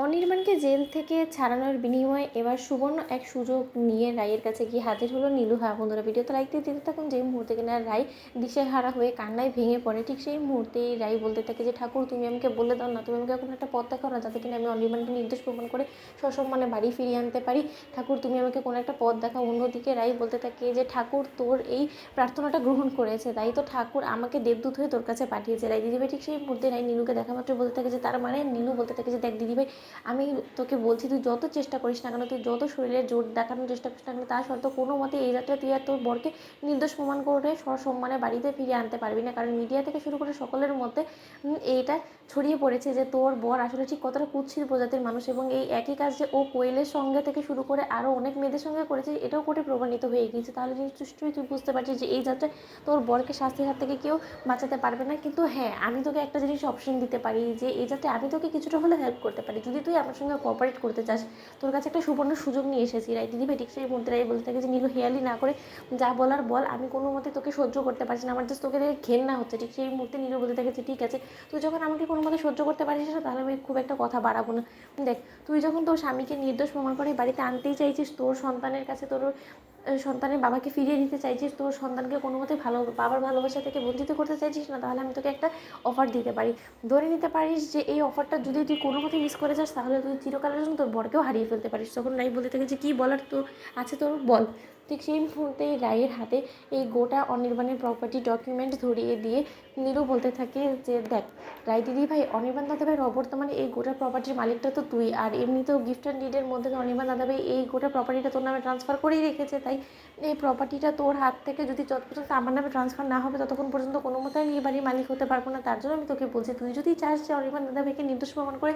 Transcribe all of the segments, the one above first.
অনির্বাণকে jail থেকে ছাড়ানোর বিনিময়ে এবার সুবর্ণ এক সুযোগ নিয়ে রায়ের কাছে গিয়ে হাজির হলো নীলু। হ্যাঁ বন্ধুরা, ভিডিওতে লাইক দিয়ে দিতে থাকুন। যে মুহূর্তে কিনা রায় দিশেহারা হয়ে কান্নায় ভেঙে পড়ে, ঠিক সেই মুহূর্তেই রায় বলতে থাকে যে ঠাকুর তুমি আমাকে বলে দাও না, তুমি আমাকে এখন একটা পথ দেখাও না, যাতে কিনা আমি অনির্বাণকে নির্দোষ প্রমাণ করে সসম্মানে বাড়ি ফিরিয়ে আনতে পারি। ঠাকুর তুমি আমাকে কোনো একটা পথ দেখাও। অন্যদিকে রায় বলতে থাকে যে ঠাকুর তোর এই প্রার্থনাটা গ্রহণ করেছে, তাই তো ঠাকুর আমাকে দেবদূত হয়ে তোর কাছে পাঠিয়েছে। রায় দিদিভাই ঠিক সেই মুহূর্তে রায় নীলুকে দেখা মাত্র বলতে থাকে যে তার মানে নীলু বলতে থাকে যে দেখ দিদিভাই, আমি তোকে বলছি তুই যত চেষ্টা করিস না কেন, তুই যত শরীরে জোর দেখানোর চেষ্টা করিস না কেন, তা সত্ত্বেও কোনো মতে এই যাত্রা তুই আর তোর বরকে নির্দোষ প্রমাণ করে সসম্মানে বাড়িতে ফিরিয়ে আনতে পারবি না। কারণ মিডিয়া থেকে শুরু করে সকলের মধ্যে এইটা ছড়িয়ে পড়েছে যে তোর বর আসলে ঠিক কতটা কুৎসিত প্রজাতির মানুষ, এবং এই একই কাজ যে ও কোয়েলের সঙ্গে থেকে শুরু করে আরও অনেক মেয়েদের সঙ্গে করেছে এটাও কোর্টে প্রমাণিত হয়ে গিয়েছে। তাহলে নিশ্চয়ই তুই বুঝতে পারছিস যে এই যাত্রায় তোর বরকে শাস্তির হাত থেকে কেউ বাঁচাতে পারবে না। কিন্তু হ্যাঁ, আমি তোকে একটা জিনিস অপশন দিতে পারি যে এই যাতে আমি তোকে কিছুটা হলে হেল্প করতে পারি, যদি তুই আমার সঙ্গে কোঅপারেট করতে চাস। তোর কাছে একটা সুবর্ণ সুযোগ নিয়ে এসেছি। রাই দিদিভাই ঠিক সেই মুহূর্তে রাই বলতে থাকে যে নীলু হেয়ালি না করে যা বলার বল, আমি কোনো মতে তোকে সহ্য করতে পারছি না, আমার জাস্ট তোকে দেখে ঘেন্না হচ্ছে। ঠিক সেই মুহূর্তে নীলু বলতে থাকে যে ঠিক আছে, তুই যখন আমাকে কোনো মতে সহ্য করতে পারিস না, তাহলে আমি খুব একটা কথা বাড়াবো না। দেখ, তুই যখন তোর স্বামীকে নির্দোষ প্রমাণ করে বাড়িতে আনতেই চাইছিস, তোর সন্তানের কাছে তোর সন্তানের বাবাকে ফিরিয়ে দিতে চাইছিস, তোর সন্তানকে কোনো মতে ভালো বাবার ভালোবাসা থেকে বঞ্চিত করতে চাইছিস না, তাহলে আমি তোকে একটা অফার দিতে পারি। ধরে নিতে পারিস যে এই অফারটা যদি তুই কোনো মতে মিস করে যাস, তাহলে তুই চিরকালের জন্য তোর বরকেও হারিয়ে ফেলতে পারিস। তখন রাই বলতে থাকে যে কী বলার তো আছে তোর, বল। ঠিক সেই মুহূর্তে রায়ের হাতে এই গোটা অনির্বাণের প্রপার্টি ডকুমেন্ট ধরিয়ে দিয়ে নীলু বলতে থাকে যে দেখ রায় দিদি ভাই, অনির্বাণ দাদাভাইয়ের অবর্তমানে এই গোটা প্রপার্টির মালিকটা তো তুই, আর এমনিতেও গিফট অ্যান্ড ডিডের মধ্যে অনির্বাণ দাদাভাই এই গোটা প্রপার্টিটা তোর নামে ট্রান্সফার করেই রেখেছে। তাই এই প্রপার্টিটা তোর হাত থেকে যদি যত পর্যন্ত আমার নামে ট্রান্সফার না হবে, ততক্ষণ পর্যন্ত কোনো মতে আমি এই বাড়ির মালিক হতে পারবো না। তার জন্য আমি তোকে বলছি, তুই যদি চাস যে অনির্বাণ দাদাভাইকে নির্দোষ প্রমাণ করে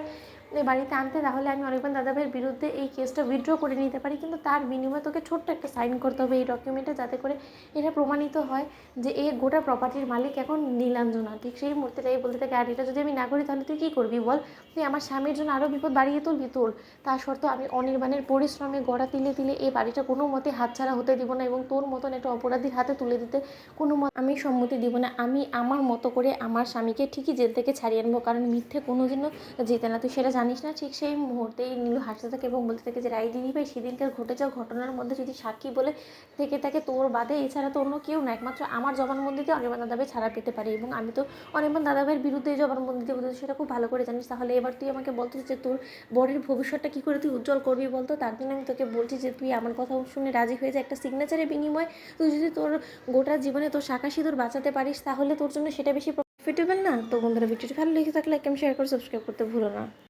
এই বাড়িতে আনতে, তাহলে আমি অনির্বাণ দাদাভাইয়ের বিরুদ্ধে এই কেসটা উইথড্র করে নিতে পারি। কিন্তু তার বিনিময়ে তোকে ছোট্ট একটা সাইন করতে হবে এই ডকুমেন্টে, যাতে করে এটা প্রমাণিত হয় যে এই গোটা প্রপার্টির মালিক এখন নীলাঞ্জনা। ঠিক সেই মুহূর্তেটাই বলতে থাকে আর এটা যদি আমি না করি, তাহলে তুই কী করবি বল? তুই আমার স্বামীর জন্য আরও বিপদ বাড়িয়ে তুলবি তোর। তা সত্ত্বেও আমি অনির্বাণের পরিশ্রমে গড়া তিলে তিলে এই বাড়িটা কোনো মতে হাতছাড়া হতে দিব না, এবং তোর মতন একটা অপরাধীর হাতে তুলে দিতে কোনো আমি সম্মতি দিব না। আমি আমার মতো করে আমার স্বামীকে ঠিকই জেল থেকে ছাড়িয়ে আনবো, কারণ মিথ্যে কোনো দিনও যেতে না, তুই সেটা জানিস না। ঠিক সেই মুহূর্তেই নীলু হাসতে থাকে এবং বলতে থাকে যে রাই দিদিভাই, সেদিনকার ঘটে যাওয়া ঘটনার মধ্যে যদি সাক্ষী বলে থেকে থাকে তোর বাদে, এছাড়া তো অন্য কেউ না, একমাত্র আমার জবানবন্দি দিয়ে অনির্বাণ দাদাভাই ছাড়া পেতে পারে। এবং আমি তো অনির্বাণ দাদাভাইয়ের বিরুদ্ধে জবানবন্দি দিয়ে বলতে, সেটা খুব ভালো করে জানিস। তাহলে এবার তুই আমাকে বলতো যে তোর বরের ভবিষ্যৎটা কী করে তুই উজ্জ্বল করবি বলতো? তার জন্য আমি তোকে বলছি যে তুই আমার কথা শুনে রাজি হয়ে যায়, একটা সিগনেচারের বিনিময়ে তুই যদি তোর গোটা জীবনে তোর শাঁখা সিঁদুর বাঁচাতে পারিস, তাহলে তোর জন্য সেটা বেশি প্রফিটেবল না? তো বন্ধুরা, ভিডিওটি ভালো লেগে থাকলে লাইক, শেয়ার করে সাবস্ক্রাইব করতে ভুলো না।